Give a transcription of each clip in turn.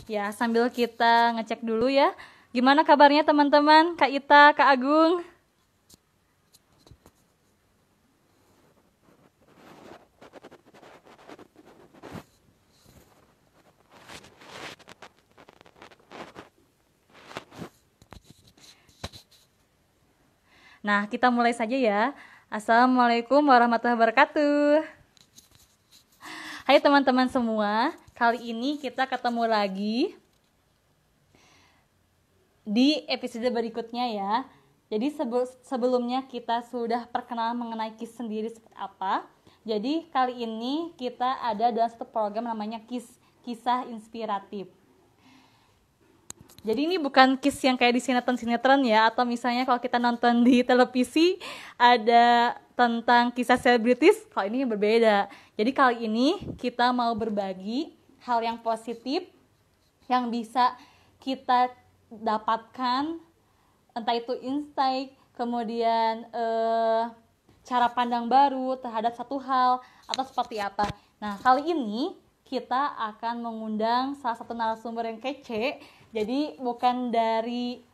Ya, sambil kita ngecek dulu ya. Gimana kabarnya teman-teman? Kak Ita, Kak Agung? Nah, kita mulai saja ya. Assalamualaikum warahmatullahi wabarakatuh. Hai teman-teman semua, kali ini kita ketemu lagi di episode berikutnya ya. Jadi sebelumnya kita sudah perkenalan mengenai KIS sendiri seperti apa. Jadi kali ini kita ada dalam satu program namanya KIS, Kisah Inspiratif. Jadi ini bukan KIS yang kayak di sinetron-sinetron ya, atau misalnya kalau kita nonton di televisi ada tentang kisah selebritis, kalau ini berbeda. Jadi kali ini kita mau berbagi hal yang positif yang bisa kita dapatkan, entah itu insight, kemudian cara pandang baru terhadap satu hal, atau seperti apa. Nah, kali ini kita akan mengundang salah satu narasumber yang kece. Jadi bukan dari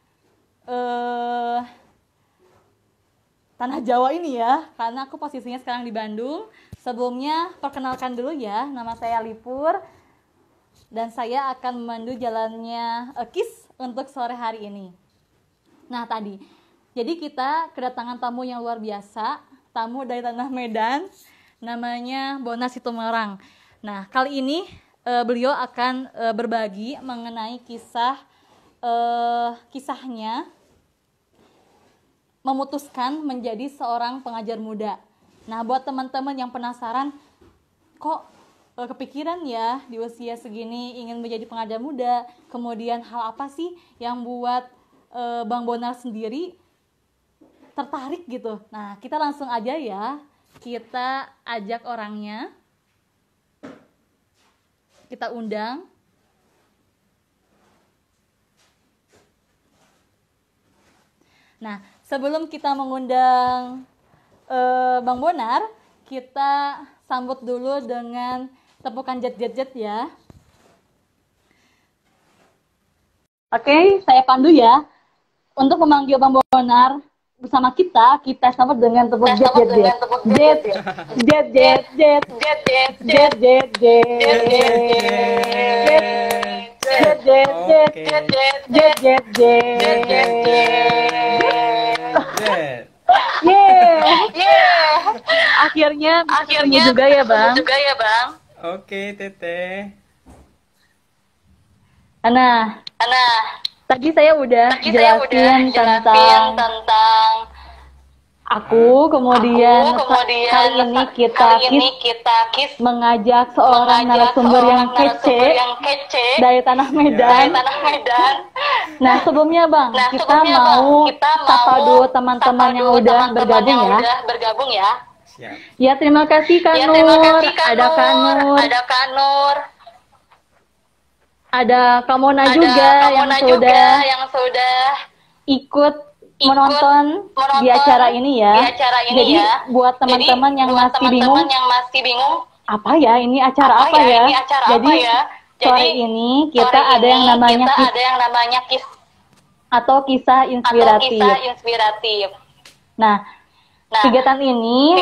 tanah Jawa ini ya, karena aku posisinya sekarang di Bandung. Sebelumnya perkenalkan dulu ya, nama saya Lipur dan saya akan memandu jalannya KIS untuk sore hari ini. Nah tadi, jadi kita kedatangan tamu yang luar biasa, tamu dari tanah Medan, namanya Bonar Situmorang. Nah kali ini beliau akan berbagi mengenai kisahnya memutuskan menjadi seorang pengajar muda. Nah, buat teman-teman yang penasaran, kok kepikiran ya di usia segini ingin menjadi pengajar muda, kemudian hal apa sih yang buat Bang Bonar sendiri tertarik gitu. Nah, kita langsung aja ya, kita ajak orangnya. Kita undang. Nah, sebelum kita mengundang Bang Bonar, kita sambut dulu dengan tepukan jet ya. Oke, saya pandu ya. Untuk memanggil Bang Bonar bersama kita sambut dengan tepuk jet. Akhirnya juga ya Bang. Oke, Teteh. Nah, tadi saya udah jelasin tentang aku, kemudian kali ini kita mengajak seorang narasumber yang kece dari tanah Medan. Nah, sebelumnya Bang, kita mau sapa dulu teman-teman yang udah bergabung ya. Siap. Ya, terima kasih Kak Nur. Ada Kak Nur. Ada Kak Mona juga yang sudah ikut menonton di acara ini ya. Jadi buat teman-teman yang masih bingung, apa ya ini acara apa ya? Jadi sore ini kita ada yang namanya KIS atau kisah inspiratif. Nah, kegiatan ini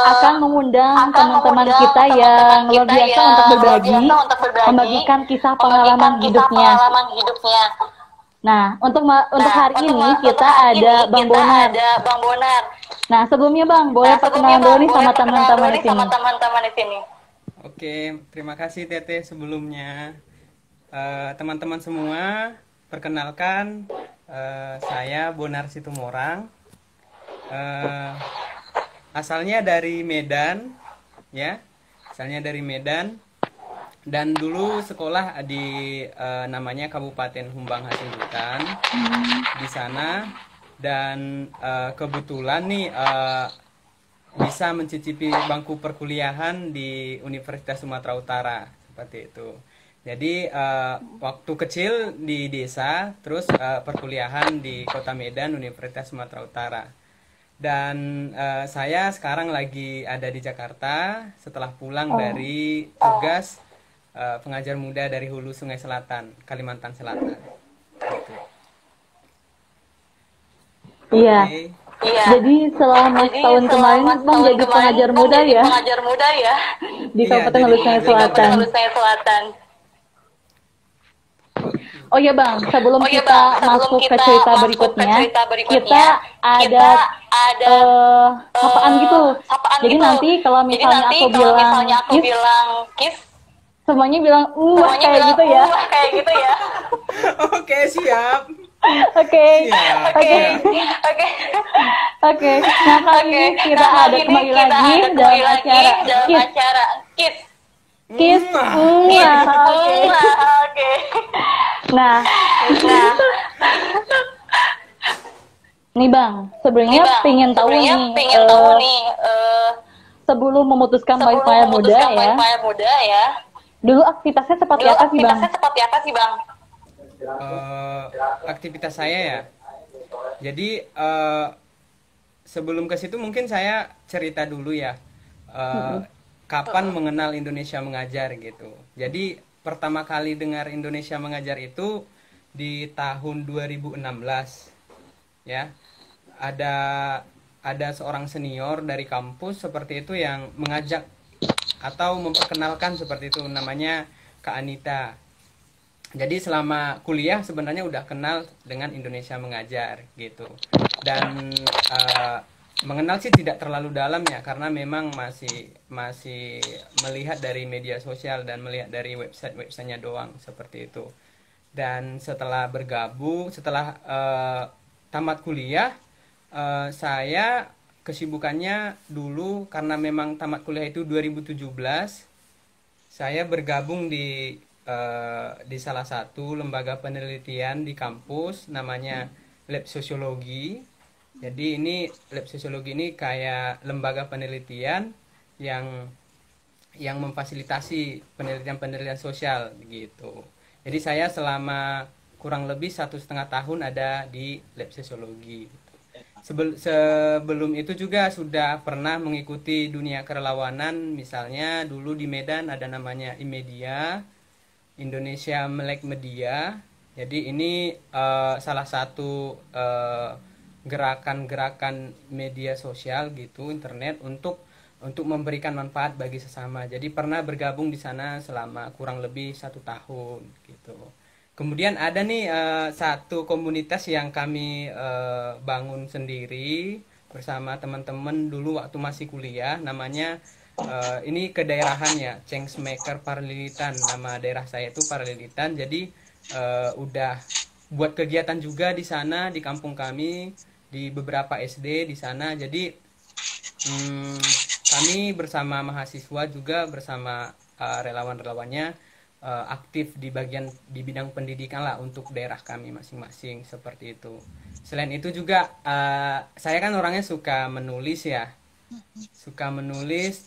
akan mengundang teman-teman kita yang luar biasa untuk membagikan kisah pengalaman hidupnya. Nah, untuk hari ini kita ada Bang Bonar. Nah, sebelumnya Bang, boleh perkenalan dulu nih sama teman-teman di sini. Oke, terima kasih Teteh sebelumnya. Teman-teman semua, perkenalkan saya Bonar Situmorang. Asalnya dari Medan, ya. Dan dulu sekolah di namanya Kabupaten Humbang Hasundutan. Di sana dan kebetulan nih bisa mencicipi bangku perkuliahan di Universitas Sumatera Utara seperti itu. Jadi waktu kecil di desa, terus perkuliahan di Kota Medan, Universitas Sumatera Utara. Dan saya sekarang lagi ada di Jakarta setelah pulang dari tugas pengajar muda dari Hulu Sungai Selatan, Kalimantan Selatan. Gitu. Iya. Okay. Iya. Jadi selama tahun kemarin Bang jadi pengajar muda ya? Pengajar muda ya di Kabupaten Hulu Sungai Selatan. Oh iya Bang, sebelum kita masuk ke cerita berikutnya, kita ada sapaan gitu. Jadi nanti kalau misalnya aku bilang kiss, semuanya bilang kayak gitu ya. Oke, siap. Oke. Nah kali ini kita ada kembali lagi dalam acara Kiss. Oke. Nah, nih Bang, sebenarnya pengen tahu nih, sebelum memutuskan Payah Muda ya, dulu aktivitasnya seperti apa sih Bang? Aktivitas saya ya. Jadi sebelum ke situ mungkin saya cerita dulu ya. Kapan mengenal Indonesia Mengajar gitu. Jadi pertama kali dengar Indonesia Mengajar itu di tahun 2016 ya. Ada seorang senior dari kampus seperti itu yang mengajak atau memperkenalkan seperti itu, namanya Kak Anita. Jadi selama kuliah sebenarnya udah kenal dengan Indonesia Mengajar gitu. Dan mengenal sih tidak terlalu dalam ya, karena memang masih melihat dari media sosial dan melihat dari websitenya doang seperti itu. Dan setelah bergabung, setelah tamat kuliah, saya kesibukannya dulu karena memang tamat kuliah itu 2017, saya bergabung di salah satu lembaga penelitian di kampus, namanya Lab Sosiologi. Jadi ini Lab Sosiologi ini kayak lembaga penelitian yang memfasilitasi penelitian sosial gitu. Jadi saya selama kurang lebih 1,5 tahun ada di Lab Sosiologi. Sebelum itu juga sudah pernah mengikuti dunia kerelawanan, misalnya dulu di Medan ada namanya IMedia, Indonesia Melek Media. Jadi ini salah satu gerakan-gerakan media sosial gitu, internet untuk memberikan manfaat bagi sesama. Jadi pernah bergabung di sana selama kurang lebih 1 tahun gitu. Kemudian ada nih satu komunitas yang kami bangun sendiri bersama teman-teman dulu waktu masih kuliah, namanya ini kedaerahannya Changemaker Paralilitan, nama daerah saya itu Paralilitan. Jadi udah buat kegiatan juga di sana, di kampung kami, di beberapa SD di sana. Jadi kami bersama mahasiswa juga bersama relawan-relawannya aktif di bidang pendidikan lah untuk daerah kami masing-masing seperti itu. Selain itu juga saya kan orangnya suka menulis ya.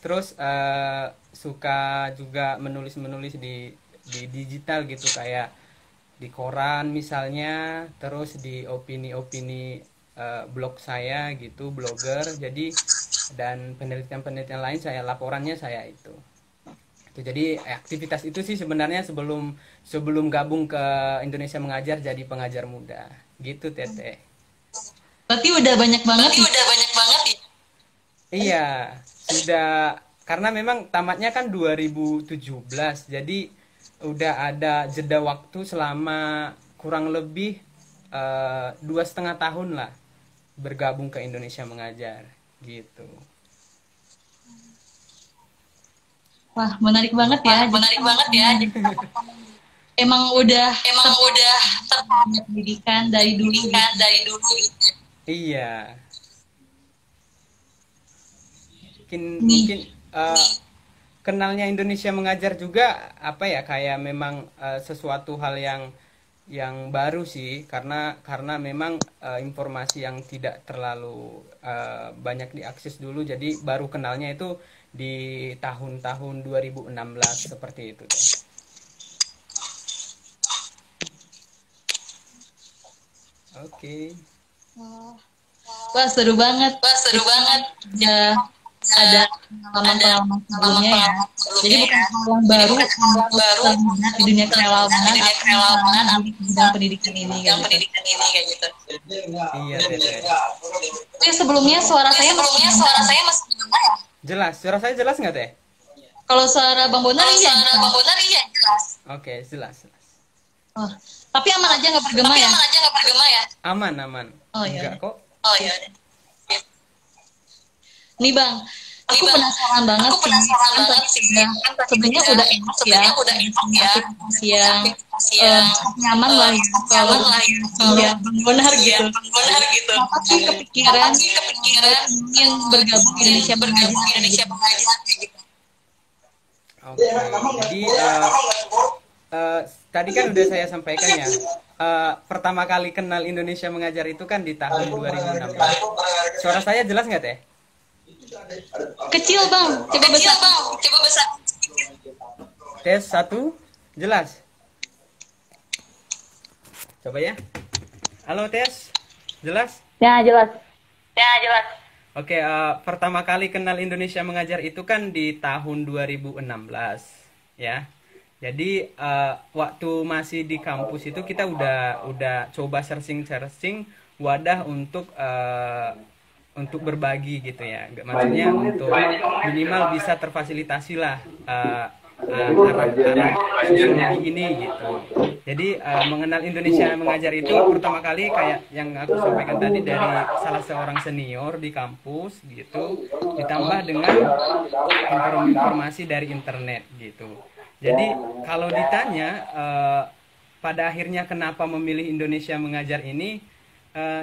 Terus suka juga menulis di digital gitu, kayak di koran misalnya, terus di opini blog saya gitu, blogger. Jadi dan penelitian lain laporannya saya itu. Jadi aktivitas itu sih sebenarnya sebelum gabung ke Indonesia Mengajar jadi pengajar muda gitu, Teteh. Berarti udah banyak banget. Iya, sudah, karena memang tamatnya kan 2017, jadi udah ada jeda waktu selama kurang lebih 2,5 tahun lah bergabung ke Indonesia Mengajar gitu. Wah, menarik banget ya. Emang udah tertarik pendidikan dari dulu. Iya. Mungkin kenalnya Indonesia Mengajar juga apa ya, kayak memang sesuatu hal yang baru sih, karena memang informasi yang tidak terlalu banyak diakses dulu. Jadi baru kenalnya itu di tahun 2016 seperti itu. Oke. Wah, seru banget. Ya, ada pengalaman-pengalaman sebelumnya ya. Jadi bukan hal yang baru untuk terlihat di dunia kerelawanan atau di bidang pendidikan ini kayak gitu. Iya, Teteh. Tapi sebelumnya suara saya masih dengar ya? Jelas, suara saya jelas nggak, Teh? Kalau suara Bang Bonar iya jelas. Oke, jelas. Oh, tapi aman aja nggak bergema ya? Aman. Oh iya. Enggak kok. Nih Bang, aku penasaran banget sih. Sebenarnya udah enak ya. Yang nyaman lah ya. Kalau ya Bang Bonar gitu. Apa sih kepikiran ingin bergabung di Indonesia Mengajar? Oke, jadi tadi kan udah saya sampaikan ya. Pertama kali kenal Indonesia Mengajar itu kan di tahun 2016. Suara saya jelas nggak, Teh? Kecil Bang, coba besar. Tes 1, jelas. Coba ya. Halo, tes. Jelas? Ya, jelas. Oke, pertama kali kenal Indonesia Mengajar itu kan di tahun 2016, ya. Jadi waktu masih di kampus itu kita udah coba searching wadah untuk berbagi gitu ya. Maksudnya untuk minimal bisa terfasilitasi lah arah sosiologi ini gitu. Jadi mengenal Indonesia Mengajar itu pertama kali kayak yang aku sampaikan tadi dari salah seorang senior di kampus gitu, ditambah dengan informasi dari internet gitu. Jadi kalau ditanya pada akhirnya kenapa memilih Indonesia Mengajar ini,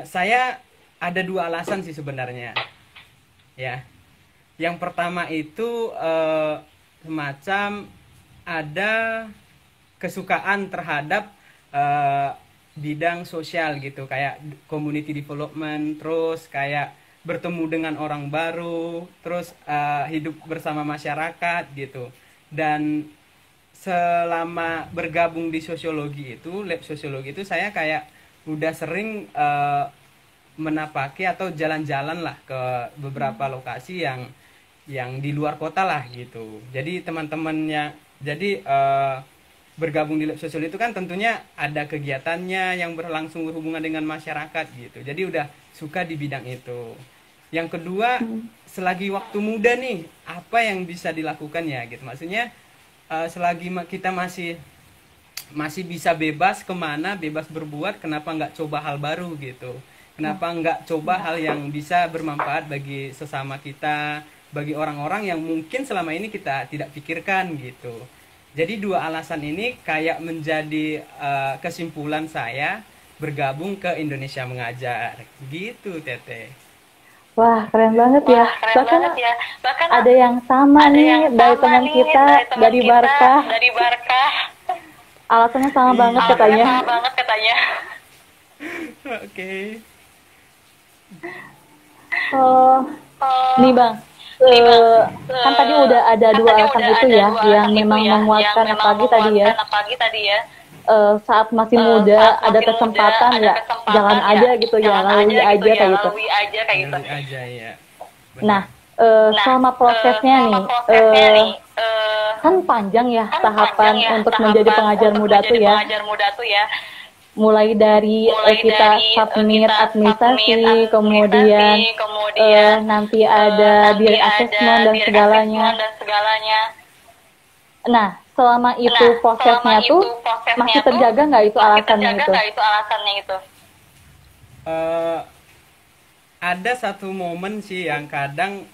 saya ada 2 alasan sih sebenarnya. Ya. Yang pertama itu semacam ada kesukaan terhadap bidang sosial gitu, kayak community development, terus kayak bertemu dengan orang baru, terus hidup bersama masyarakat gitu. Dan selama bergabung di sosiologi itu, lab sosiologi itu, saya kayak udah sering menapaki atau jalan-jalan lah ke beberapa lokasi yang di luar kota lah gitu. Jadi teman-temannya, jadi bergabung di lab sosial itu kan tentunya ada kegiatannya yang berlangsung berhubungan dengan masyarakat gitu. Jadi udah suka di bidang itu. Yang kedua, selagi waktu muda nih, apa yang bisa dilakukan ya gitu. Maksudnya selagi kita masih bisa bebas kemana, bebas berbuat, kenapa nggak coba hal baru gitu. Kenapa nggak coba hal yang bisa bermanfaat bagi sesama kita, bagi orang-orang yang mungkin selama ini kita tidak pikirkan gitu. Jadi 2 alasan ini kayak menjadi kesimpulan saya bergabung ke Indonesia Mengajar. Gitu, Teteh. Wah, keren banget ya. Bahkan ada yang sama nih dari teman kita dari Barkah. Alasannya sama banget katanya. Oke. Oh, nih Bang, kan tadi udah ada 2 alasan itu ya, yang memang menguatkan apalagi tadi ya. Saat masih muda ada kesempatan ya, jangan aja gitu ya, lalui aja kayak gitu. Ya. Nah, selama prosesnya nih, kan panjang ya tahapan untuk menjadi pengajar muda tuh ya. Mulai dari kita submit administrasi, kemudian nanti ada direct assessment dan segalanya. Nah, selama itu prosesnya tuh masih terjaga nggak itu alasannya itu? Ada satu momen sih yang kadang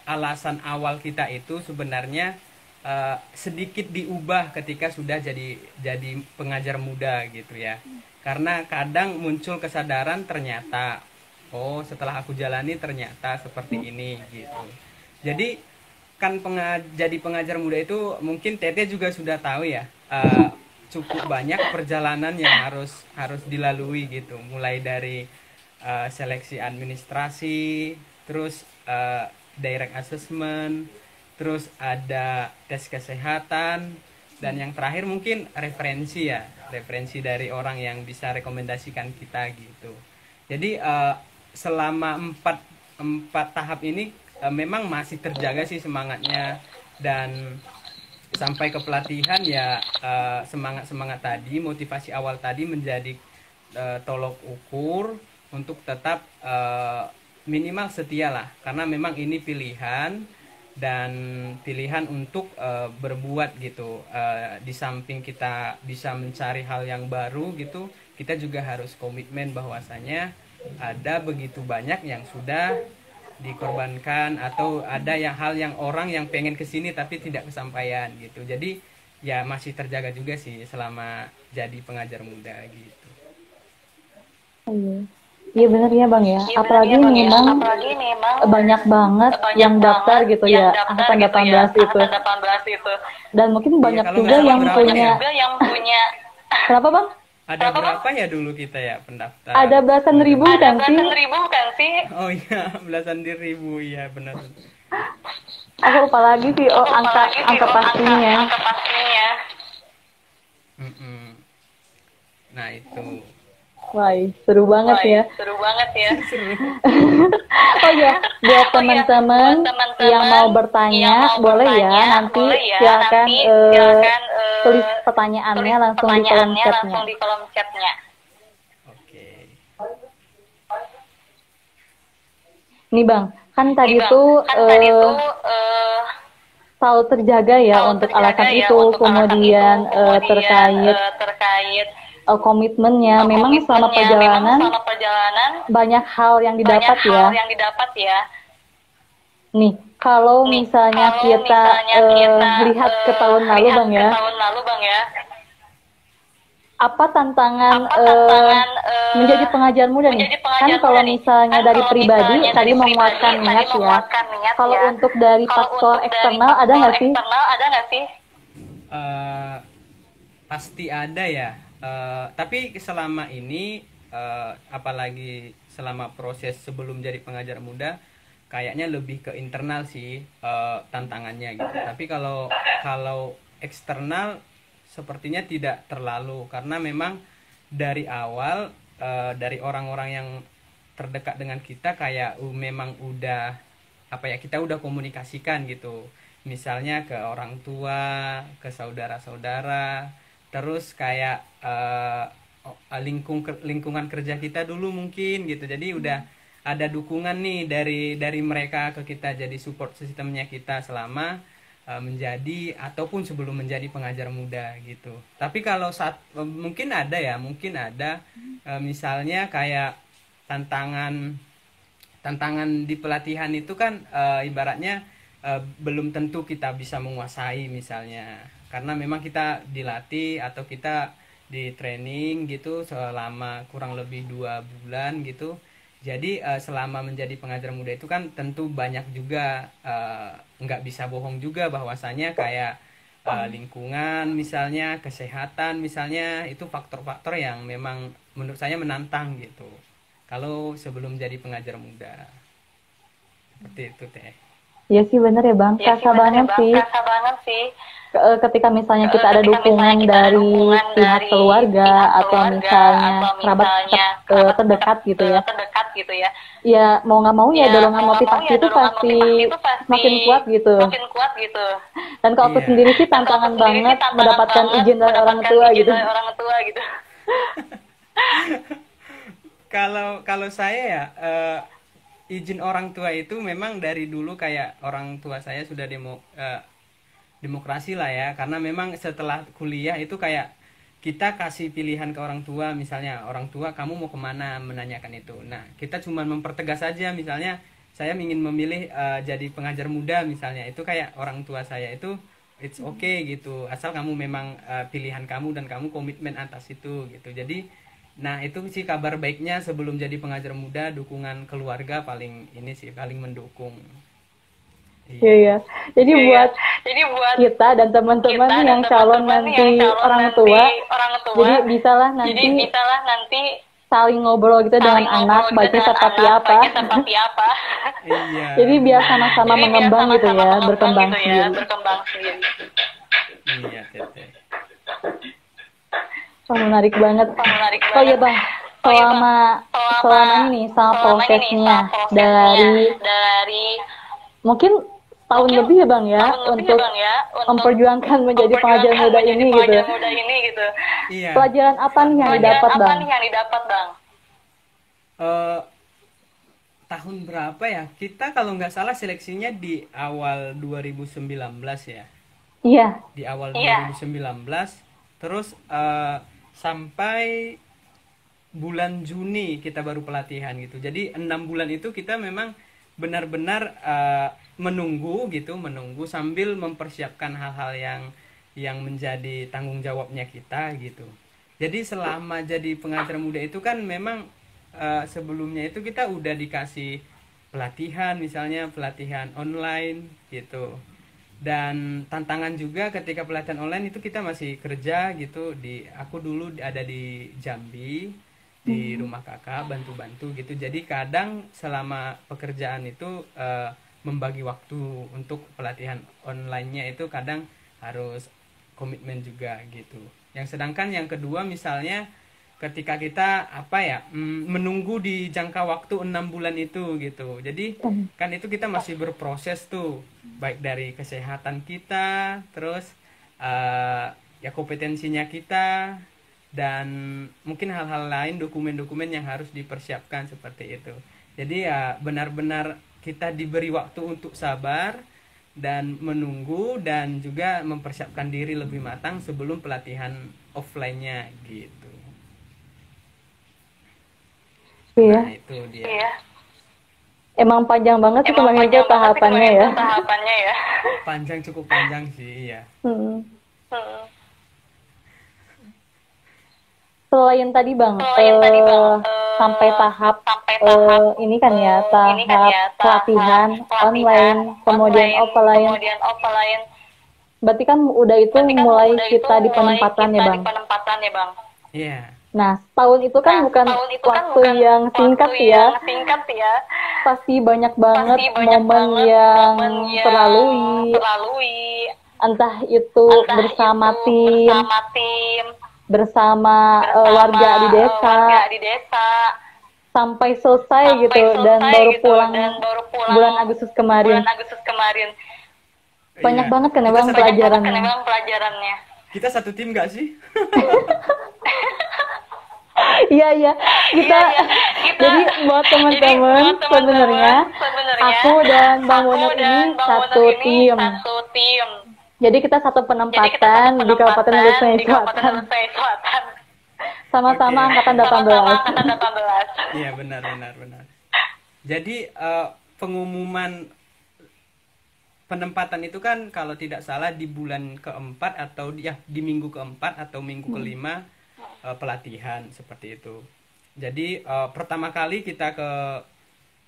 alasan awal kita itu sebenarnya sedikit diubah ketika sudah jadi pengajar muda gitu ya. Karena kadang muncul kesadaran ternyata, oh setelah aku jalani ternyata seperti ini gitu. Jadi kan jadi pengajar muda itu mungkin Tete juga sudah tahu ya, cukup banyak perjalanan yang harus dilalui gitu. Mulai dari seleksi administrasi, terus direct assessment, terus ada tes kesehatan, dan yang terakhir mungkin referensi dari orang yang bisa rekomendasikan kita gitu. Jadi selama empat tahap ini memang masih terjaga sih semangatnya, dan sampai ke pelatihan ya semangat tadi, motivasi awal tadi menjadi tolok ukur untuk tetap minimal setia lah, karena memang ini pilihan, dan pilihan untuk berbuat gitu. Di samping kita bisa mencari hal yang baru gitu, kita juga harus komitmen bahwasanya ada begitu banyak yang sudah dikorbankan, atau ada hal yang orang yang pengen kesini tapi tidak kesampaian gitu. Jadi ya masih terjaga juga sih selama jadi pengajar muda gitu. Iya benar ya Bang ya. Apalagi memang banyak banget yang daftar gitu ya, angkatan 18 itu. Dan mungkin banyak juga yang punya. Kenapa Bang? Ada berapa ya dulu kita ya pendaftar? Ada belasan ribu kan sih? Oh iya, belasan ribu, ya benar. Aku lupa lagi sih angka pastinya. Nah itu. Wah, seru banget ya. Oh ya, buat teman-teman yang mau bertanya, boleh ya nanti silakan tulis pertanyaannya langsung di kolom chatnya. Oke. Nih Bang, kan tadi tuh selalu terjaga ya untuk alasan itu, kemudian terkait komitmennya. Memang selama perjalanan banyak hal yang didapat ya. Nih, kalau misalnya kita lihat ke tahun lalu Bang ya, apa tantangan menjadi pengajar muda nih? Kan kalau misalnya dari pribadi tadi menguatkan niat ya. Kalau untuk dari faktor eksternal ada nggak sih? Pasti ada ya. Tapi selama ini apalagi selama proses sebelum jadi pengajar muda, kayaknya lebih ke internal sih tantangannya gitu. Tapi kalau eksternal sepertinya tidak terlalu, karena memang dari awal dari orang-orang yang terdekat dengan kita kayak memang udah kita udah komunikasikan gitu. Misalnya ke orang tua, ke saudara-saudara, terus kayak lingkungan kerja kita dulu mungkin gitu. Jadi udah ada dukungan nih dari mereka ke kita, jadi support sistemnya kita selama menjadi ataupun sebelum menjadi pengajar muda gitu. Tapi kalau mungkin ada misalnya kayak tantangan di pelatihan itu kan ibaratnya belum tentu kita bisa menguasai misalnya, karena memang kita dilatih atau kita di training gitu selama kurang lebih 2 bulan gitu. Jadi selama menjadi pengajar muda itu kan tentu banyak juga nggak bisa bohong juga bahwasanya kayak lingkungan misalnya, kesehatan misalnya, itu faktor-faktor yang memang menurut saya menantang gitu kalau sebelum jadi pengajar muda. Seperti itu Teh. Iya sih bener ya Bang, kerasa banget sih. Ketika misalnya kita ada dukungan dari pihak keluarga atau misalnya kerabat terdekat gitu ya. Ya mau nggak mau ya dorongan motivasi itu pasti makin kuat gitu. Dan kalau aku sendiri sih tantangan banget mendapatkan izin dari orang tua gitu. Kalau saya ya izin orang tua itu memang dari dulu kayak orang tua saya sudah demokrasi lah ya, karena memang setelah kuliah itu kayak kita kasih pilihan ke orang tua, misalnya orang tua kamu mau kemana, menanyakan itu. Nah kita cuma mempertegas saja, misalnya saya ingin memilih jadi pengajar muda misalnya, itu kayak orang tua saya itu it's okay gitu, asal kamu memang pilihan kamu dan kamu komitmen atas itu gitu. Jadi nah itu sih kabar baiknya sebelum jadi pengajar muda, dukungan keluarga paling mendukung. Iya. Jadi buat kita dan teman-teman yang calon nanti orang tua, jadi bisalah nanti saling ngobrol gitu dengan anak, baiknya seperti apa. Iya. Jadi biar sama-sama mengembang gitu ya, berkembang sendiri. Iya, Tete. Menarik banget. Oh iya Bang, selama ini sama prosesnya dari mungkin tahun lebih ya Bang ya untuk memperjuangkan menjadi pengajar muda ini gitu. Iya. Pelajaran apa nih yang didapat Bang? Tahun berapa ya? Kita kalau nggak salah seleksinya di awal 2019 ya. Iya. Di awal 2019. Terus sampai bulan Juni kita baru pelatihan gitu. Jadi 6 bulan itu kita memang benar-benar menunggu sambil mempersiapkan hal-hal yang menjadi tanggung jawabnya kita gitu. Jadi selama jadi pengajar muda itu kan memang sebelumnya itu kita udah dikasih pelatihan, misalnya pelatihan online gitu. Dan tantangan juga ketika pelatihan online itu kita masih kerja gitu. Aku dulu ada di Jambi, di rumah kakak, bantu-bantu gitu. Jadi kadang selama pekerjaan itu membagi waktu untuk pelatihan online-nya itu kadang harus komitmen juga gitu. Yang sedangkan yang kedua misalnya ketika kita menunggu di jangka waktu 6 bulan itu gitu. Jadi kan itu kita masih berproses tuh, baik dari kesehatan kita, terus ya kompetensinya kita, dan mungkin hal-hal lain, dokumen-dokumen yang harus dipersiapkan seperti itu. Jadi ya benar-benar kita diberi waktu untuk sabar dan menunggu dan juga mempersiapkan diri lebih matang sebelum pelatihan offline-nya gitu. Iya. Nah, itu dia. Emang panjang banget sih kemarin itu tahapannya ya. Panjang, cukup panjang sih, iya. Selain tadi Bang, sampai tahap ini kan ya, tahap pelatihan online, kemudian offline. Berarti kan udah itu mulai kita di penempatan ya Bang. Iya. Nah, tahun itu kan bukan waktu yang singkat ya. Pasti banyak banget momen yang terlalui. Entah itu bersama tim, bersama warga di desa, sampai selesai gitu dan baru pulang bulan Agustus kemarin. Banyak banget kan ya Bang pelajarannya. Kita satu tim nggak sih? Iya. Kita jadi buat teman-teman sebenarnya aku dan Bang Bonat ini satu tim. Jadi kita satu penempatan di Kabupaten Lusui Selatan. Sama-sama angkatan 18. Iya, benar. Jadi pengumuman penempatan itu kan kalau tidak salah di bulan keempat atau di minggu keempat atau minggu kelima pelatihan seperti itu. Jadi pertama kali kita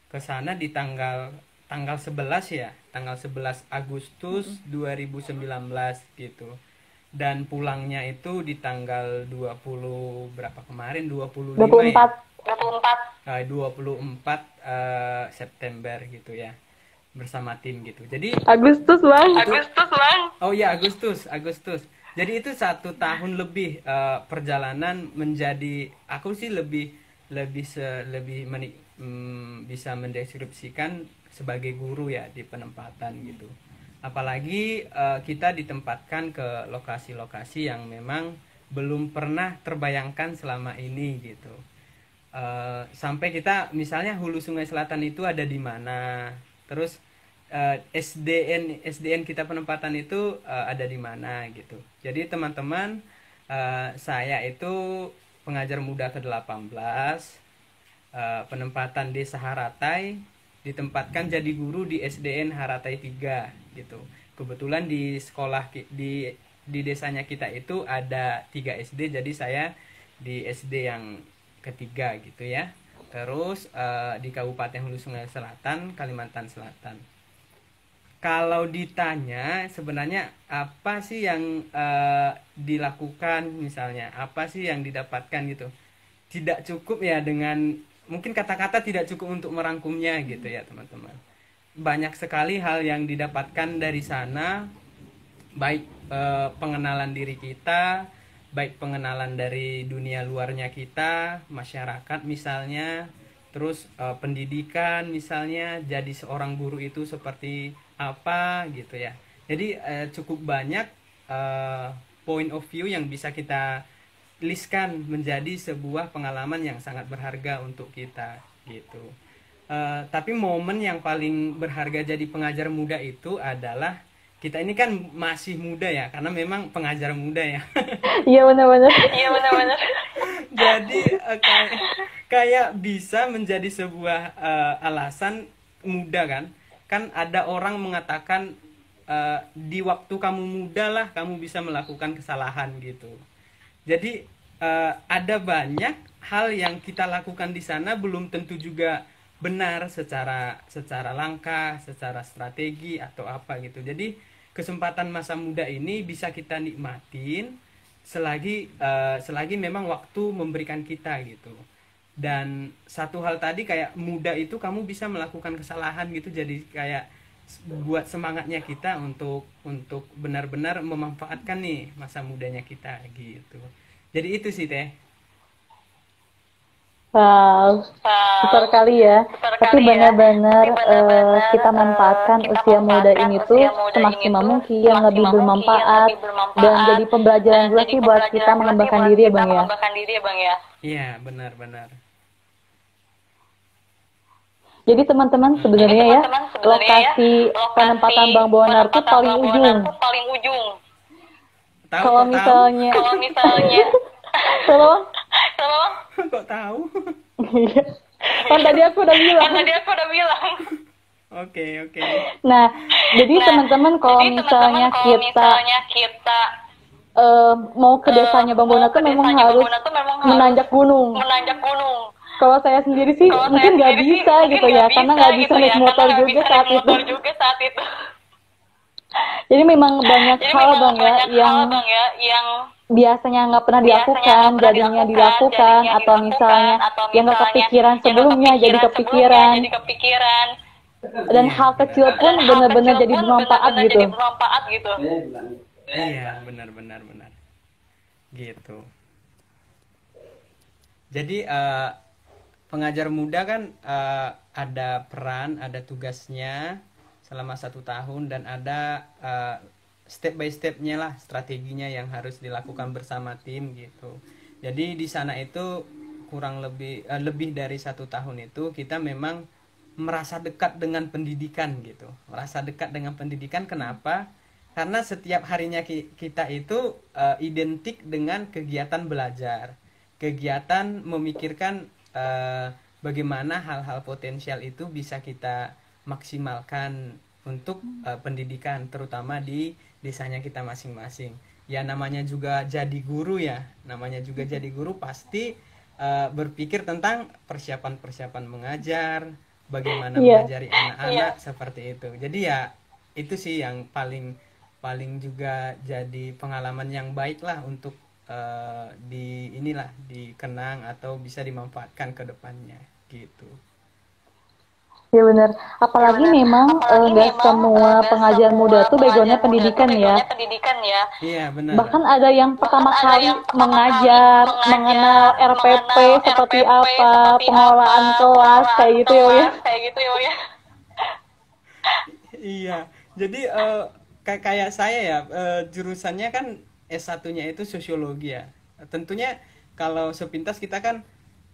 ke sana di tanggal 11 ya, tanggal 11 Agustus 2019 gitu. Dan pulangnya itu di tanggal 20 berapa kemarin? 25 ya. 24 September gitu ya. Bersama tim gitu. Jadi Agustus Bang. Oh ya, Agustus. Jadi itu 1 tahun lebih perjalanan menjadi, aku sih lebih bisa mendeskripsikan sebagai guru ya di penempatan gitu. Apalagi kita ditempatkan ke lokasi-lokasi yang memang belum pernah terbayangkan selama ini gitu. Sampai kita misalnya Hulu Sungai Selatan itu ada di mana, terus SDN kita penempatan itu ada di mana gitu. Jadi teman-teman, saya itu pengajar muda ke-18, penempatan Desa Haratai, ditempatkan jadi guru di SDN Haratai 3 gitu. Kebetulan di sekolah di desanya kita itu ada 3 SD, jadi saya di SD yang ketiga gitu ya. Terus di Kabupaten Hulu Sungai Selatan, Kalimantan Selatan. Kalau ditanya sebenarnya apa sih yang dilakukan, misalnya apa sih yang didapatkan gitu, tidak cukup ya dengan mungkin kata-kata, tidak cukup untuk merangkumnya gitu ya teman-teman. Banyak sekali hal yang didapatkan dari sana, baik pengenalan diri kita, baik pengenalan dari dunia luarnya kita, masyarakat misalnya, terus pendidikan misalnya jadi seorang guru itu seperti apa gitu ya. Jadi cukup banyak point of view yang bisa kita listkan menjadi sebuah pengalaman yang sangat berharga untuk kita gitu. Tapi momen yang paling berharga jadi pengajar muda itu adalah kita ini kan masih muda ya, karena memang pengajar muda ya. Iya benar-benar. Iya benar-benar. Jadi kayak bisa menjadi sebuah alasan muda kan. Kan ada orang mengatakan di waktu kamu muda lah kamu bisa melakukan kesalahan gitu. Jadi ada banyak hal yang kita lakukan di sana belum tentu juga benar secara langkah, secara strategi atau apa gitu. Jadi kesempatan masa muda ini bisa kita nikmatin selagi memang waktu memberikan kita gitu. Dan satu hal tadi kayak muda itu kamu bisa melakukan kesalahan gitu, jadi kayak buat semangatnya kita untuk benar-benar memanfaatkan nih masa mudanya kita gitu. Jadi itu sih Teh. Wow, super kali ya. Tapi benar-benar kita manfaatkan usia muda ini tuh semaksimal mungkin, yang lebih bermanfaat dan jadi pembelajaran juga sih buat kita mengembangkan diri ya Bang ya. Iya, benar-benar. Jadi teman-teman sebenarnya ya, lokasi penempatan Bang Bonar tuh paling ujung. Kalau misalnya kalau kok tahu? Kan tadi aku udah bilang. Oke. Nah, jadi teman-teman kalau misalnya kita mau ke desanya Bang Bonar tuh memang harus menanjak gunung. Kalau saya sendiri sih mungkin nggak bisa gitu ya, karena nggak bisa naik motor juga saat itu. Jadi memang banyak hal Bang ya yang biasanya nggak pernah dilakukan, jadinya dilakukan, atau misalnya yang nggak kepikiran sebelumnya jadi kepikiran. Dan hal kecil pun benar-benar jadi bermanfaat gitu. Iya, benar. Gitu. Jadi pengajar muda kan ada peran, ada tugasnya selama 1 tahun, dan ada step by stepnya lah, strateginya yang harus dilakukan bersama tim gitu. Jadi di sana itu kurang lebih dari 1 tahun itu kita memang merasa dekat dengan pendidikan gitu. Merasa dekat dengan pendidikan, kenapa? Karena setiap harinya kita itu identik dengan kegiatan belajar, kegiatan memikirkan bagaimana hal-hal potensial itu bisa kita maksimalkan untuk pendidikan, terutama di desanya kita masing-masing. Ya namanya juga jadi guru ya, pasti berpikir tentang persiapan mengajar, bagaimana mengajari anak-anak seperti itu. Jadi ya itu sih yang paling juga jadi pengalaman yang baik lah untuk dikenang atau bisa dimanfaatkan ke depannya gitu. Ya benar. Apalagi memang nggak semua pengajar muda tuh backgroundnya pendidikan ya. Iya benar. Bahkan ada yang pertama kali mengajar, mengenal RPP seperti apa, pengelolaan kelas kayak gitu ya. Iya. Jadi kayak saya ya, jurusannya kan S1-nya itu sosiologi ya. Tentunya kalau sepintas kita kan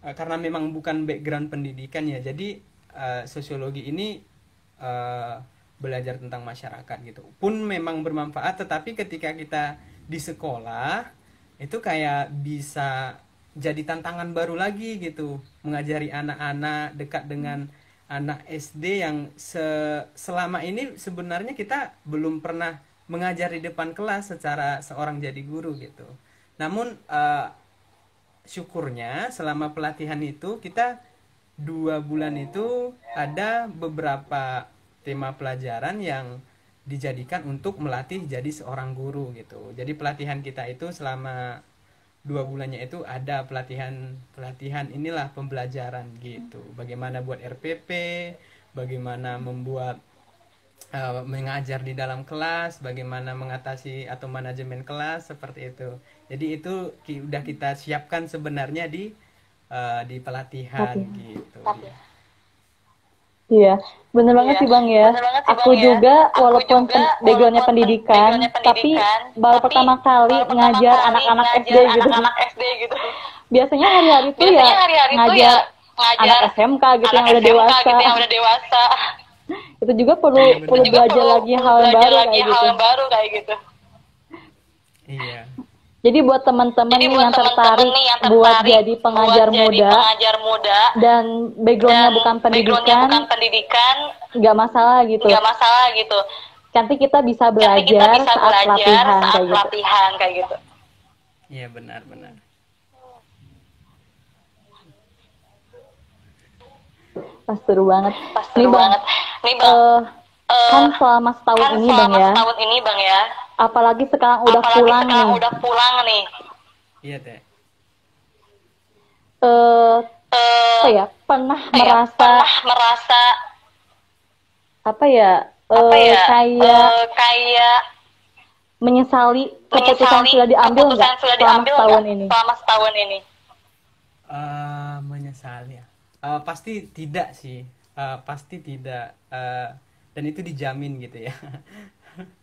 karena memang bukan background pendidikan ya, jadi sosiologi ini belajar tentang masyarakat gitu. Pun memang bermanfaat, tetapi ketika kita di sekolah itu kayak bisa jadi tantangan baru lagi gitu, mengajari anak-anak, dekat dengan anak SD yang selama ini sebenarnya kita belum pernah mengajar di depan kelas secara seorang jadi guru gitu. Namun syukurnya selama pelatihan itu kita 2 bulan itu ada beberapa tema pelajaran yang dijadikan untuk melatih jadi seorang guru gitu. Jadi pelatihan kita itu selama 2 bulannya itu ada pelatihan inilah pembelajaran gitu. Bagaimana buat RPP, bagaimana membuat mengajar di dalam kelas, bagaimana mengatasi atau manajemen kelas seperti itu. Jadi itu udah kita siapkan sebenarnya di di pelatihan gitu. Iya, bener banget sih Bang ya. Aku juga walaupun backgroundnya pendidikan, tapi baru pertama kali ngajar anak-anak SD gitu. Biasanya hari-hari itu ya ngajar anak SMK gitu yang udah dewasa. Itu juga perlu belajar lagi hal yang baru kayak gitu. Iya. Jadi buat teman-teman yang tertarik buat jadi pengajar muda dan backgroundnya bukan pendidikan, nggak masalah gitu. Nanti kita bisa belajar saat latihan kayak gitu. Iya benar-benar. Pas seru banget. Nih Bang, kan selama setahun ini Bang ya. Apalagi sekarang udah pulang nih. Iya Teh. Apa ya? Pernah merasa apa ya? Kayak menyesali keputusan sudah diambil nggak selama setahun ini? Menyesali ya. Pasti tidak sih. Pasti tidak. Dan itu dijamin gitu ya.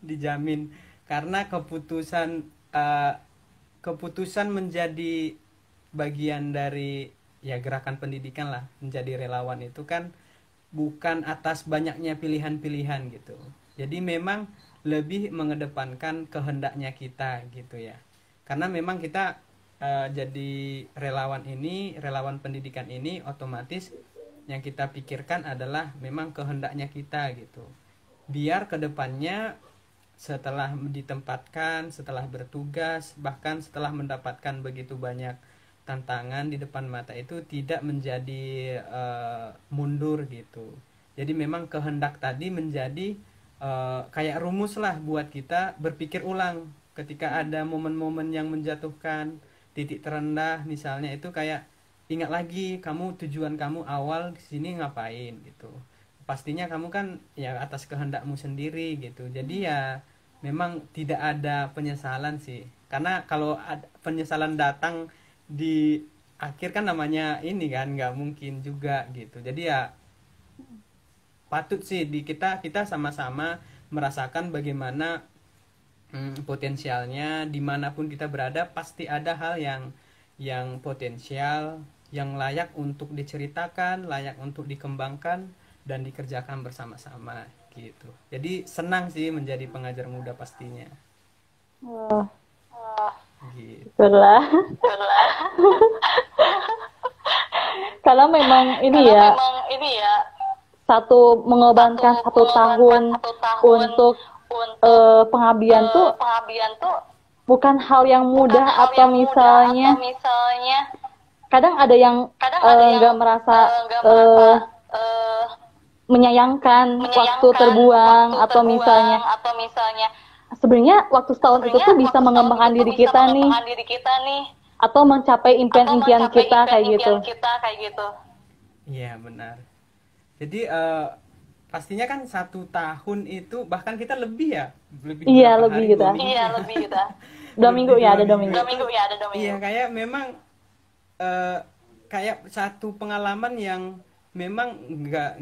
Dijamin. Karena keputusan menjadi bagian dari ya gerakan pendidikan lah, menjadi relawan itu kan bukan atas banyaknya pilihan-pilihan gitu. Jadi memang lebih mengedepankan kehendaknya kita gitu ya. Karena memang kita jadi relawan pendidikan ini otomatis yang kita pikirkan adalah memang kehendaknya kita gitu. Biar kedepannya setelah ditempatkan, setelah bertugas, bahkan setelah mendapatkan begitu banyak tantangan di depan mata itu tidak menjadi mundur gitu. Jadi memang kehendak tadi menjadi kayak rumus lah buat kita berpikir ulang ketika ada momen-momen yang menjatuhkan, titik terendah misalnya, itu kayak ingat lagi tujuan kamu awal di sini ngapain gitu. Pastinya kamu kan ya atas kehendakmu sendiri gitu. Jadi ya memang tidak ada penyesalan sih, karena kalau penyesalan datang di akhir kan namanya ini kan nggak mungkin juga gitu. Jadi ya patut sih kita sama-sama merasakan bagaimana potensialnya. Dimanapun kita berada pasti ada hal yang potensial, yang layak untuk diceritakan, layak untuk dikembangkan dan dikerjakan bersama-sama gitu. Jadi senang sih menjadi pengajar muda pastinya. Gitu. Itulah. Karena memang ini ya mengorbankan satu tahun untuk pengabdian tuh bukan hal yang mudah, atau misalnya kadang ada yang nggak merasa menyayangkan waktu terbuang, atau misalnya sebenarnya waktu setahun itu tuh bisa mengembangkan diri kita nih, atau mencapai impian-impian kita kayak gitu. Iya benar. Jadi pastinya kan 1 tahun itu bahkan kita lebih lebih kita. 2 minggu ya, ada 2 minggu. Iya, kayak memang kayak satu pengalaman yang memang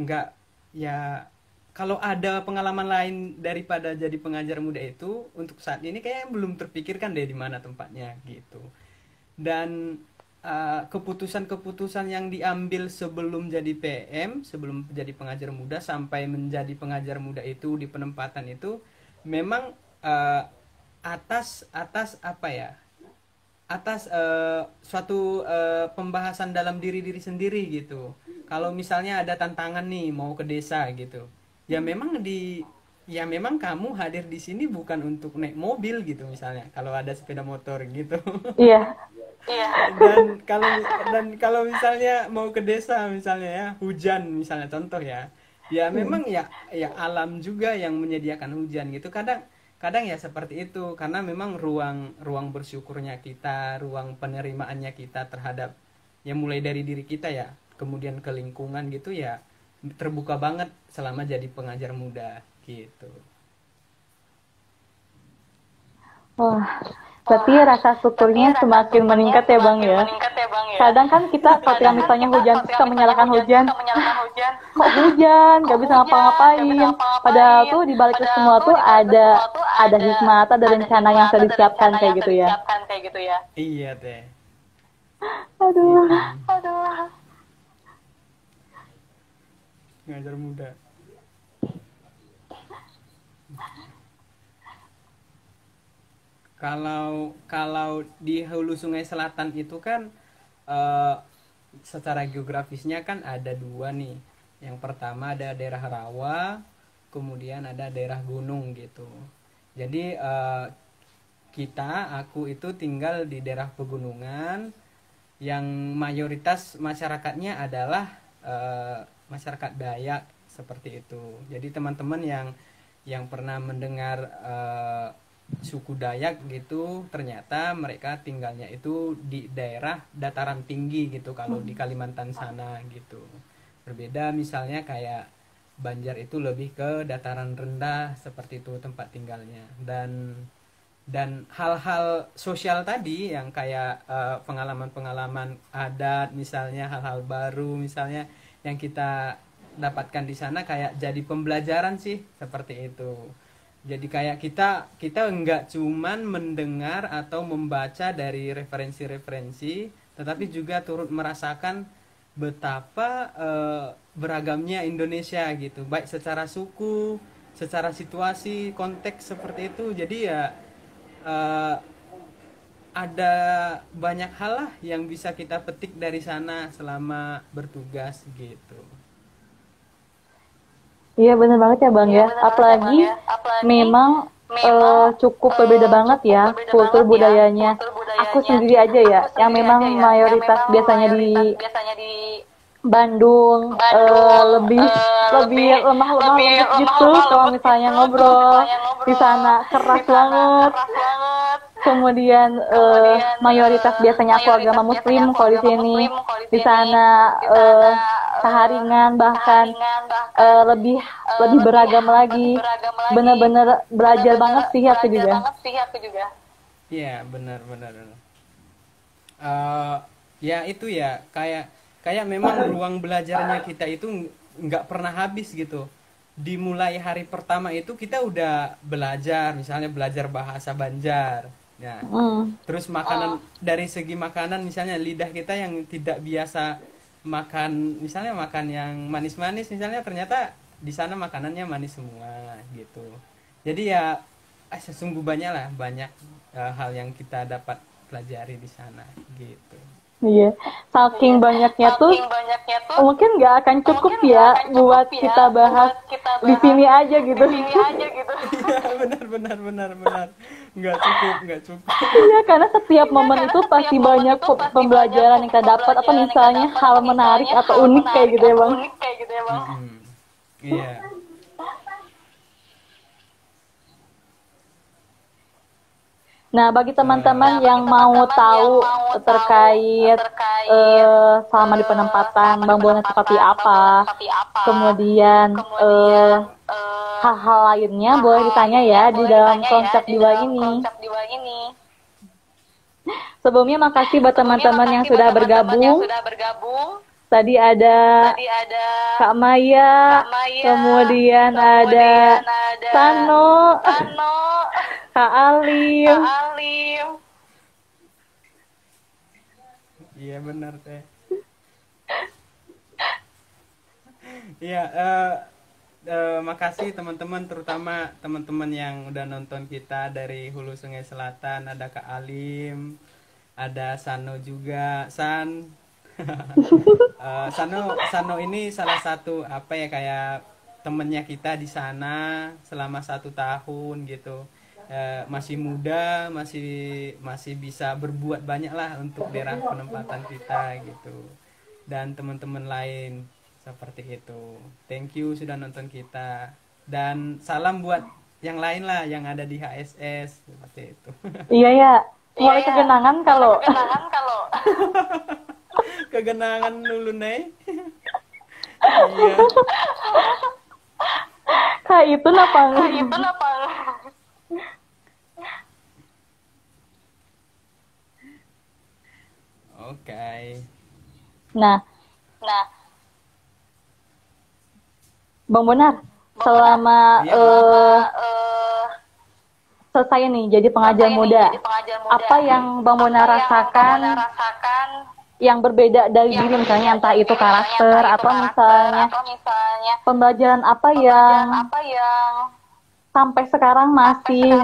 nggak ya, kalau ada pengalaman lain daripada jadi pengajar muda itu untuk saat ini kayak belum terpikirkan deh di mana tempatnya gitu. Dan keputusan-keputusan yang diambil sebelum jadi PM, sebelum jadi pengajar muda sampai menjadi pengajar muda itu di penempatan itu memang atas apa ya? Atas suatu pembahasan dalam diri sendiri gitu. Kalau misalnya ada tantangan nih mau ke desa gitu, ya memang kamu hadir di sini bukan untuk naik mobil gitu misalnya, kalau ada sepeda motor gitu. Iya. Dan kalau misalnya mau ke desa misalnya ya, hujan misalnya contoh ya memang ya alam juga yang menyediakan hujan gitu. Kadang ya seperti itu, karena memang ruang bersyukurnya kita, ruang penerimaannya kita terhadap ya mulai dari diri kita ya, kemudian ke lingkungan gitu ya, terbuka banget selama jadi pengajar muda gitu. Wah, Tapi rasa syukurnya semakin meningkat ya Bang ya. Kadang kan kita ketika misalnya hujan kita menyalahkan hujan. Kok hujan? Gak bisa ngapa-ngapain. Padahal tuh di balik itu semua tuh ada hikmah, ada rencana yang sudah disiapkan kayak gitu ya. Iya teh. Aduh. Ngajar muda. Kalau di hulu Sungai Selatan itu kan secara geografisnya kan ada dua nih. Yang pertama ada daerah rawa, kemudian ada daerah gunung gitu. Jadi aku itu tinggal di daerah pegunungan yang mayoritas masyarakatnya adalah masyarakat Dayak seperti itu. Jadi teman-teman yang pernah mendengar suku Dayak gitu, ternyata mereka tinggalnya itu di daerah dataran tinggi gitu kalau di Kalimantan sana gitu. Berbeda misalnya kayak Banjar itu lebih ke dataran rendah seperti itu tempat tinggalnya. Dan hal-hal sosial tadi yang kayak pengalaman-pengalaman adat misalnya, hal-hal baru misalnya yang kita dapatkan di sana kayak jadi pembelajaran sih seperti itu. Jadi kayak kita nggak cuman mendengar atau membaca dari referensi-referensi, tetapi juga turut merasakan betapa beragamnya Indonesia gitu, baik secara suku, secara situasi, konteks seperti itu. Jadi ya ada banyak hal lah yang bisa kita petik dari sana selama bertugas gitu. Iya benar banget ya Bang ya. Apalagi memang cukup berbeda banget ya kultur budayanya. Aku sendiri aja ya, yang memang mayoritas biasanya di Bandung lebih lemah lembut gitu kalau misalnya ngobrol. Di sana keras banget. Kemudian mayoritas biasanya aku agama Muslim kalau di sini. Di sana keharingan bahkan lebih beragam lagi. Bener-bener belajar banget sih aku juga. Iya benar. Ya itu ya kayak memang ruang belajarnya kita itu nggak pernah habis gitu. Dimulai hari pertama itu kita udah belajar, misalnya belajar bahasa Banjar. Ya. Terus makanan dari segi makanan misalnya lidah kita yang tidak biasa makan, misalnya makan yang manis-manis misalnya, ternyata di sana makanannya manis semua gitu. Jadi ya sesungguh banyak hal yang kita dapat pelajari di sana gitu. Iya, saking banyaknya tuh mungkin nggak akan cukup ya buat kita bahas di sini aja gitu. Iya benar, nggak cukup. Iya, karena setiap momen itu pasti banyak pembelajaran yang kita dapat, atau misalnya hal menarik atau unik kayak gitu ya Bang. Iya. Nah, bagi teman-teman yang mau tahu terkait selama di penempatan Bang Bona seperti apa, kemudian hal-hal lainnya boleh ditanya ya di dalam konsep jiwa ini. Sebelumnya makasih buat teman-teman yang sudah bergabung. Tadi ada Kak Maya, kemudian ada Sano, Kak Alim. Iya benar teh. Iya, makasih teman-teman, terutama teman-teman yang udah nonton kita dari Hulu Sungai Selatan. Ada Kak Alim, ada Sano juga, Sano ini salah satu kayak temennya kita di sana selama 1 tahun gitu. Masih muda, masih bisa berbuat banyak lah untuk daerah penempatan kita gitu. Dan teman-teman lain seperti itu. Thank you sudah nonton kita. Dan salam buat yang lain lah yang ada di HSS seperti itu. Iya ya. Mulai kegenangan kalau kegenangan dulu nih. Iya. Kak itu napa? Oke. Nah, Bang Bonar, selama selesai nih jadi pengajar muda, apa yang Bang Bonar rasakan yang berbeda dari diri, misalnya entah itu karakter atau misalnya pembelajaran apa yang sampai sekarang masih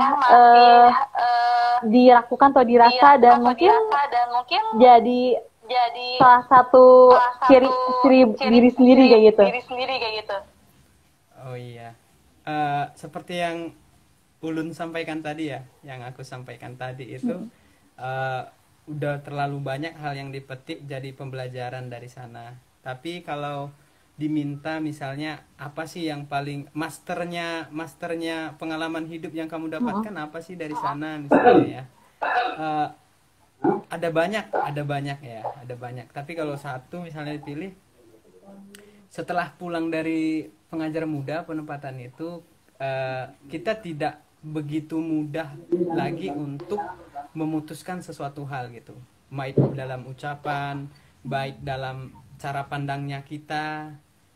dilakukan atau dirasa dan mungkin jadi salah satu ciri diri sendiri kayak gitu. Oh iya, seperti yang Ulun sampaikan tadi ya, yang aku sampaikan tadi itu udah terlalu banyak hal yang dipetik jadi pembelajaran dari sana. Tapi kalau diminta misalnya apa sih yang paling masternya pengalaman hidup yang kamu dapatkan apa sih dari sana misalnya ya, ada banyak ya, ada banyak. Tapi kalau satu misalnya dipilih, setelah pulang dari pengajar muda penempatan itu, kita tidak begitu mudah lagi untuk memutuskan sesuatu hal gitu, baik dalam ucapan, baik dalam cara pandangnya kita,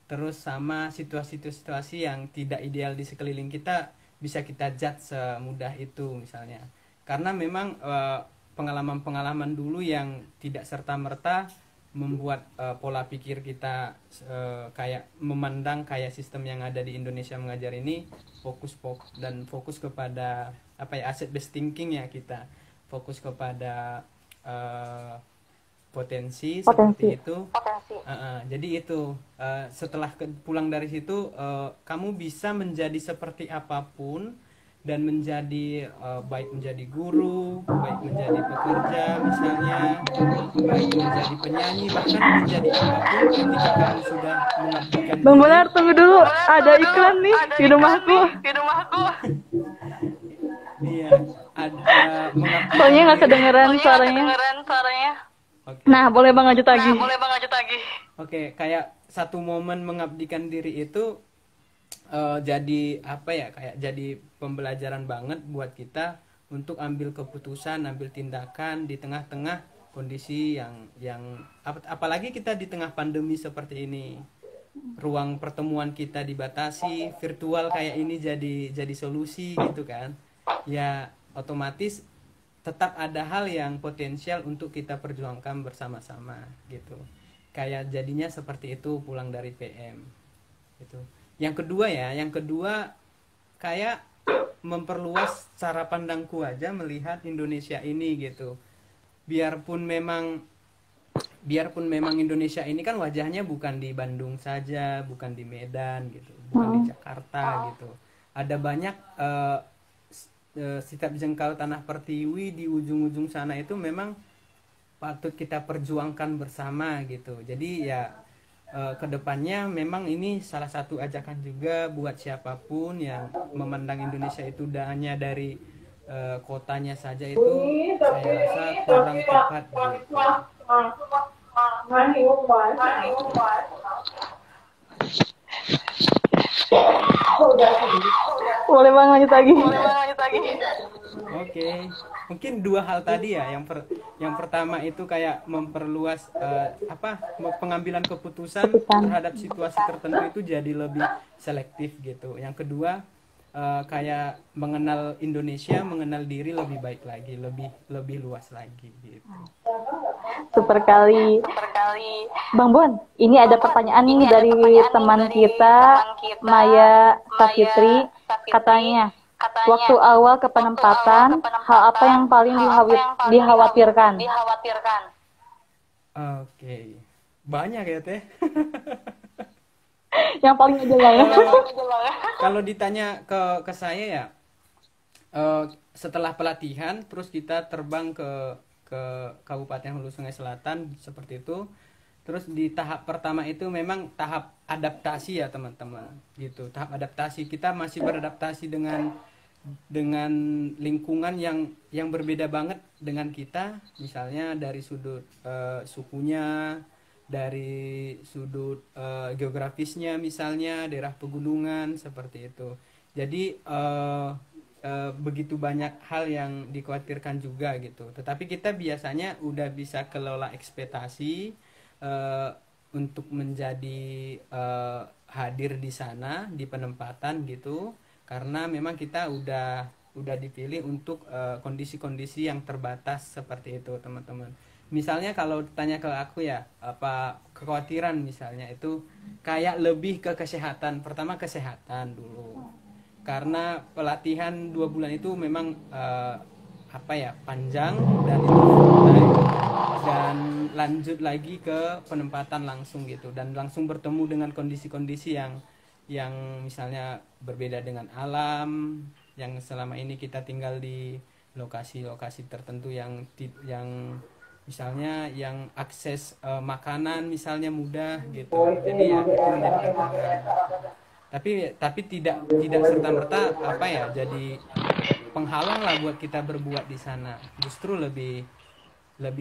terus sama situasi-situasi yang tidak ideal di sekeliling kita bisa kita judge semudah itu misalnya. Karena memang pengalaman-pengalaman dulu yang tidak serta-merta membuat pola pikir kita kayak memandang kayak sistem yang ada di Indonesia mengajar ini fokus kepada apa ya, asset based thinking ya, kita fokus kepada potensi seperti itu. Jadi itu setelah pulang dari situ kamu bisa menjadi seperti apapun dan menjadi baik menjadi guru, baik menjadi pekerja misalnya, baik menjadi penyanyi, bahkan menjadi apapun ketika kamu sudah mengabdikan Bang Bonar, tunggu dulu, ada iklan nih di rumahku. Iya, ada mengabdikan. Soalnya nggak kedengeran suaranya. Okay. Nah, boleh Bang lanjut lagi. Oke, kayak satu momen mengabdikan diri itu jadi apa ya, kayak jadi pembelajaran banget buat kita untuk ambil keputusan, ambil tindakan di tengah-tengah kondisi yang apalagi kita di tengah pandemi seperti ini. Ruang pertemuan kita dibatasi, virtual kayak ini jadi solusi gitu kan. Ya otomatis tetap ada hal yang potensial untuk kita perjuangkan bersama-sama gitu. Kayak jadinya seperti itu pulang dari PM gitu. Yang kedua kayak memperluas cara pandangku aja melihat Indonesia ini gitu. Biarpun memang Indonesia ini kan wajahnya bukan di Bandung saja, bukan di Medan gitu, bukan di Jakarta gitu. Ada banyak setiap jengkal tanah pertiwi di ujung-ujung sana itu memang patut kita perjuangkan bersama gitu. Jadi ya kedepannya memang ini salah satu ajakan juga buat siapapun yang memandang Indonesia itu hanya dari kotanya saja, itu saya rasa kurang tepat gitu. Boleh Bang lanjut lagi. Oke. Mungkin dua hal tadi ya. Yang pertama itu kayak memperluas pengambilan keputusan terhadap situasi tertentu itu jadi lebih selektif gitu. Yang kedua kayak mengenal Indonesia, mengenal diri lebih baik lagi, lebih luas lagi gitu. Super kali. Bang Bon, ini ada pertanyaan nih dari teman kita, Maya Safitri. Katanya, waktu awal ke penempatan, hal apa yang paling dikhawatirkan? Oke. Banyak ya Teh. Yang paling aja lah ya. Kalau ditanya ke saya ya, setelah pelatihan terus kita terbang ke Kabupaten Hulu Sungai Selatan seperti itu. Terus di tahap pertama itu memang tahap adaptasi ya teman-teman gitu. Tahap adaptasi, kita masih beradaptasi dengan lingkungan yang berbeda banget dengan kita, misalnya dari sudut sukunya, dari sudut geografisnya, misalnya daerah pegunungan seperti itu. Jadi begitu banyak hal yang dikhawatirkan juga gitu. Tetapi kita biasanya udah bisa kelola ekspektasi untuk menjadi hadir di sana di penempatan gitu, karena memang kita udah dipilih untuk kondisi-kondisi yang terbatas seperti itu teman-teman. Misalnya kalau tanya ke aku ya, apa kekhawatiran misalnya itu kayak lebih ke kesehatan. Pertama kesehatan dulu, karena pelatihan 2 bulan itu memang apa ya, panjang dan itu full time, dan lanjut lagi ke penempatan langsung gitu, dan langsung bertemu dengan kondisi-kondisi yang misalnya berbeda dengan alam yang selama ini kita tinggal di lokasi-lokasi tertentu yang misalnya yang akses makanan misalnya mudah gitu. Jadi ya itu menjadi tantangan. Tapi tidak serta-merta apa ya, jadi penghalang lah buat kita berbuat di sana. Justru lebih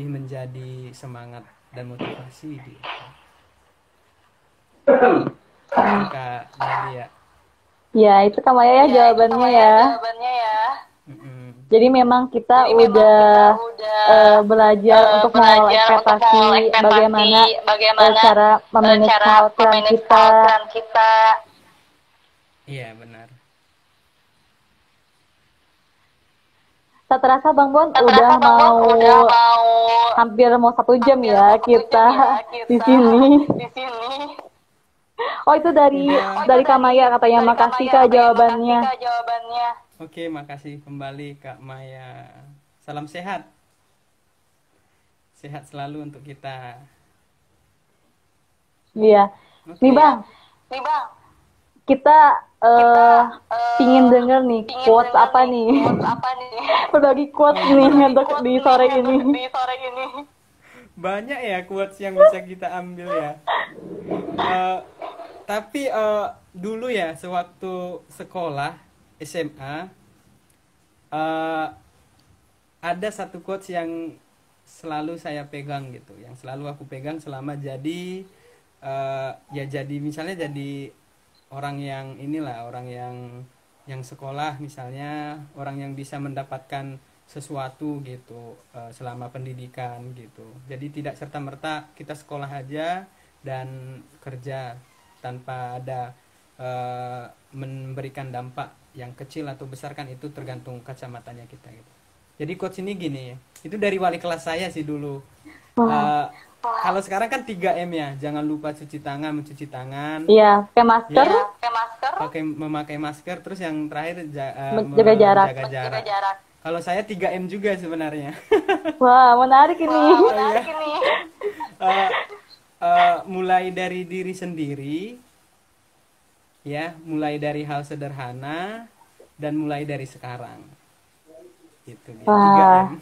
menjadi semangat dan motivasi gitu. Kak Nadia. Ya, itu Kak Maya ya jawabannya ya. Jadi memang kita udah belajar untuk mengelola ekspektasi, bagaimana cara memanage kekhawatiran kita. Iya, benar. Tak terasa Bang Bon udah mau hampir mau 1 jam ya kita di sini. Oh, itu dari Kak Maya katanya. Makasih Kak jawabannya. Oke, makasih kembali Kak Maya. Salam sehat. Sehat selalu untuk kita. Iya. Nih Bang. Kita pingin denger nih quotes apa nih? Berbagi quotes nih untuk di sore ini. Banyak ya quotes yang bisa kita ambil ya. Tapi dulu ya sewaktu sekolah SMA ada satu quotes yang selalu saya pegang gitu, yang selalu aku pegang selama jadi ya jadi misalnya jadi orang yang inilah, orang yang sekolah misalnya, orang yang bisa mendapatkan sesuatu gitu selama pendidikan gitu. Jadi tidak serta-merta kita sekolah aja dan kerja tanpa ada memberikan dampak yang kecil atau besar, kan itu tergantung kacamatanya kita gitu. Jadi quotes ini gini ya, itu dari wali kelas saya sih dulu. Kalau sekarang kan 3M ya, jangan lupa cuci tangan, mencuci tangan. Iya, pakai masker. Memakai masker, terus yang terakhir jaga jarak. Kalau saya 3M juga sebenarnya. Wah, menarik ini. Mulai dari diri sendiri, ya, mulai dari hal sederhana, dan mulai dari sekarang. Gitu, ya.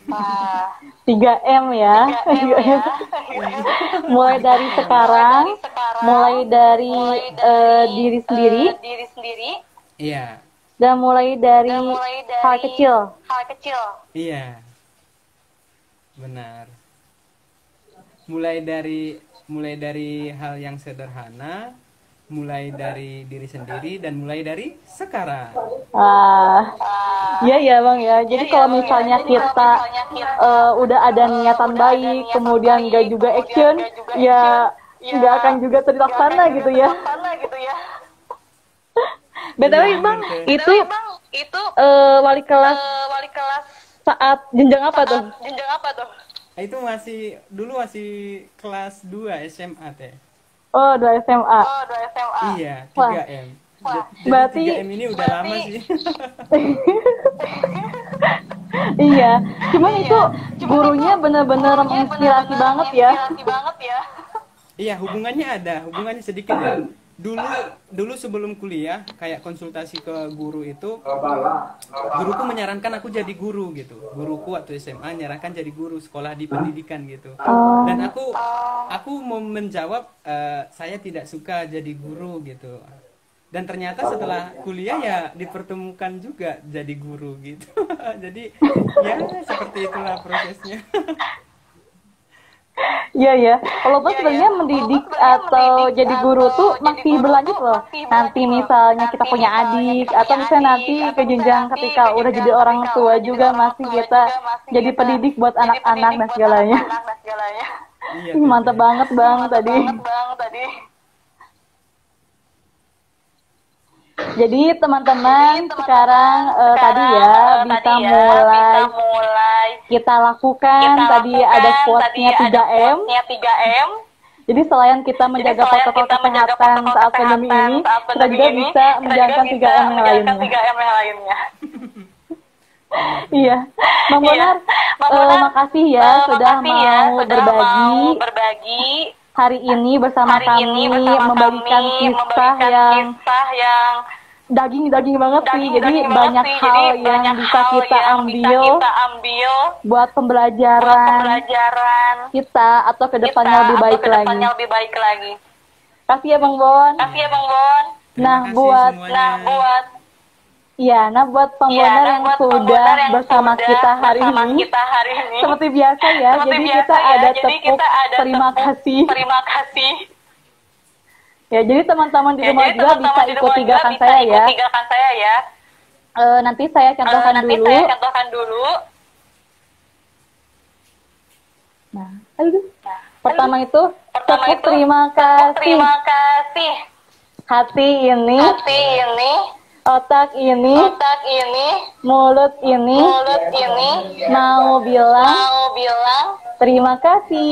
3M ya. Mulai dari sekarang, mulai dari diri sendiri. Iya. Dan mulai dari hal kecil. Iya. Benar. Mulai dari hal yang sederhana, mulai dari diri sendiri, dan mulai dari sekarang. Iya ya Bang ya. Jadi kalau misalnya kita udah ada niatan baik, kemudian gak juga action, ya nggak akan juga terlaksana gitu ya. BTW Bang, itu wali kelas saat jenjang apa tuh? Itu dulu masih kelas 2 SMA teh. Oh, 2 SMA. Iya, 3M. Jadi berarti 3M ini udah lama sih. Iya, cuman itu gurunya benar-benar menginspirasi banget ya. Iya, hubungannya sedikit ya. Dulu sebelum kuliah kayak konsultasi ke guru itu, guruku menyarankan aku jadi guru gitu. Guruku waktu SMA menyarankan jadi guru sekolah di pendidikan gitu. Dan aku mau menjawab saya tidak suka jadi guru gitu. Dan ternyata setelah kuliah ya dipertemukan juga jadi guru gitu. Jadi ya seperti itulah prosesnya. Iya ya, walaupun sebenarnya mendidik atau jadi guru tuh masih berlanjut loh. Nanti misalnya kita punya adik atau misalnya nanti ke jenjang ketika udah jadi orang tua juga masih kita jadi pendidik buat anak-anak dan segalanya. Iya, Ih, mantap Teh. banget Bang tadi. Jadi teman-teman sekarang tadi ya bisa mulai kita lakukan tadi ada quotes-nya 3M. Jadi selain kita menjaga protokol kesehatan saat pandemi ini, kita juga bisa menjalankan 3M yang lainnya. Iya, Bang Bonar, makasih ya sudah mau berbagi hari ini bersama kami membagikan kisah yang daging-daging banget sih. Jadi banyak hal yang bisa kita ambil buat pembelajaran kita atau kedepannya lebih baik lagi. Kasih ya Bang Bon. Nah, buat Bang Bonar yang sudah bersama kita hari ini, seperti biasa ya, jadi kita ada tepuk terima kasih. Ya, jadi teman-teman di rumah juga bisa ikuti gerakan saya ya. Nanti saya contohkan dulu. Nah, ayo. Pertama itu tepuk terima kasih. Hati ini, otak ini, mulut ini, mau bilang terima kasih.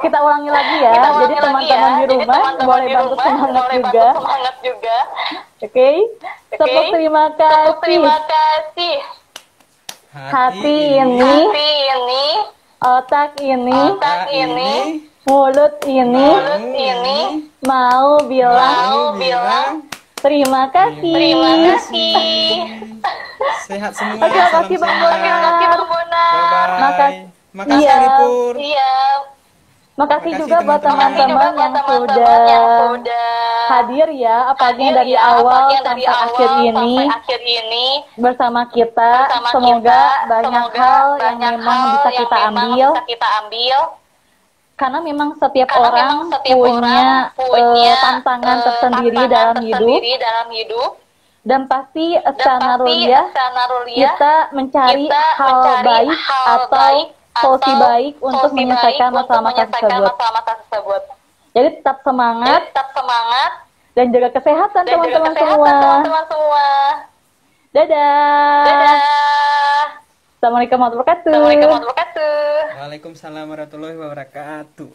Kita ulangi lagi ya. Jadi teman-teman di rumah boleh bantu semangat juga. Oke. Tepuk terima kasih. Hati ini, otak ini, mulut ini, mau bilang terima kasih. Sehat semua. Oke, makasih Bang Bonar. Makasih Lipur. Makasih juga buat teman-teman yang sudah hadir ya, apalagi dari awal sampai akhir ini bersama kita. Semoga banyak hal yang memang bisa kita ambil. Karena memang setiap orang punya tantangan tersendiri dalam hidup. Dan pasti secara naluriah kita mencari hal baik atau solusi baik untuk menyelesaikan masalah-masalah tersebut. Jadi tetap semangat dan jaga kesehatan teman-teman semua. Dadah. Assalamualaikum warahmatullahi wabarakatuh. Waalaikumsalam warahmatullahi wabarakatuh.